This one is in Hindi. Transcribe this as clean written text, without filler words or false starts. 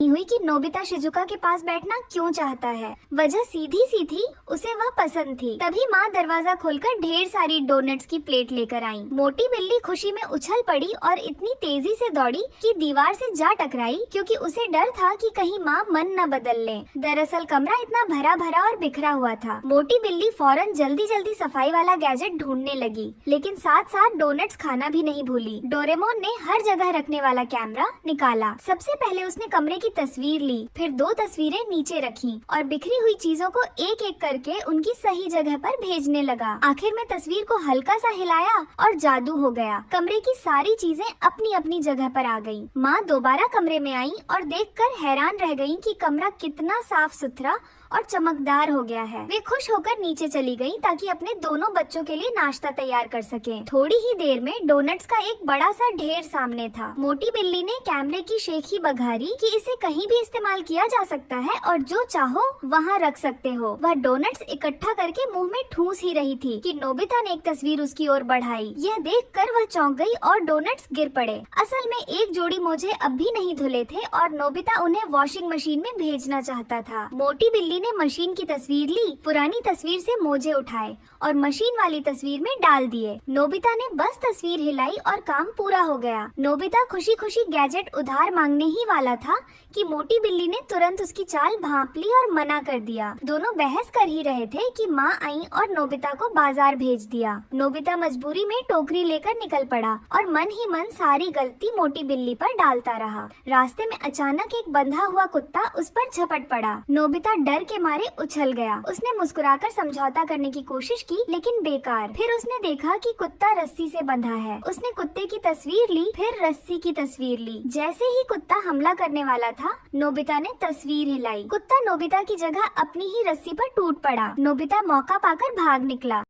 हुई कि नोबिता शिजुका के पास बैठना क्यों चाहता है। वजह सीधी सी थी, उसे वह पसंद थी। तभी माँ दरवाजा खोलकर ढेर सारी डोनट्स की प्लेट लेकर आई। मोटी बिल्ली खुशी में उछल पड़ी और इतनी तेजी से दौड़ी कि दीवार से जा टकराई, क्योंकि उसे डर था कि कहीं माँ मन न बदल ले। दरअसल कमरा इतना भरा भरा और बिखरा हुआ था। मोटी बिल्ली फौरन जल्दी जल्दी सफाई वाला गैजेट ढूंढने लगी, लेकिन साथ साथ डोनट्स खाना भी नहीं भूली। डोरेमोन ने हर जगह रखने वाला कैमरा निकाला। सबसे पहले उसने कमरे की तस्वीर ली, फिर 2 तस्वीरें नीचे रखी और बिखरी हुई चीजों को एक एक करके उनकी सही जगह पर भेजने लगा। आखिर में तस्वीर को हल्का सा हिलाया और जादू हो गया। कमरे की सारी चीजें अपनी अपनी जगह पर आ गईं। माँ दोबारा कमरे में आई और देखकर हैरान रह गईं कि कमरा कितना साफ सुथरा और चमकदार हो गया है। वे खुश होकर नीचे चली गईं ताकि अपने दोनों बच्चों के लिए नाश्ता तैयार कर सकें। थोड़ी ही देर में डोनट्स का एक बड़ा सा ढेर सामने था। मोटी बिल्ली ने कैमरे की शेखी बघारी कि इसे कहीं भी इस्तेमाल किया जा सकता है और जो चाहो वहाँ रख सकते हो। वह डोनट्स इकट्ठा करके मुंह में ठूस ही रही थी कि नोबिता ने एक तस्वीर उसकी ओर बढ़ाई। यह देखकर वह चौंक गई और डोनट्स गिर पड़े। असल में एक जोड़ी मोजे अब भी नहीं धुले थे और नोबिता उन्हें वॉशिंग मशीन में भेजना चाहता था। मोटी बिल्ली ने मशीन की तस्वीर ली, पुरानी तस्वीर से मोजे उठाए और मशीन वाली तस्वीर में डाल दिए। नोबिता ने बस तस्वीर हिलाई और काम पूरा हो गया। नोबिता खुशी खुशी गैजेट उधार मांगने ही वाला था कि मोटी बिल्ली ने तुरंत उसकी चाल भांप ली और मना कर दिया। दोनों बहस कर ही रहे थे कि माँ आई और नोबिता को बाजार भेज दिया। नोबिता मजबूरी में टोकरी लेकर निकल पड़ा और मन ही मन सारी गलती मोटी बिल्ली पर डालता रहा। रास्ते में अचानक एक बंधा हुआ कुत्ता उस पर झपट पड़ा। नोबिता डर के मारे उछल गया। उसने मुस्कुराकर समझौता करने की कोशिश की, लेकिन बेकार। फिर उसने देखा कि कुत्ता रस्सी से बंधा है। उसने कुत्ते की तस्वीर ली, फिर रस्सी की तस्वीर ली। जैसे ही कुत्ता हमला करने वाला था, नोबिता ने तस्वीर हिलाई। कुत्ता नोबिता की जगह अपनी ही रस्सी पर टूट पड़ा। नोबिता मौका पाकर भाग निकला।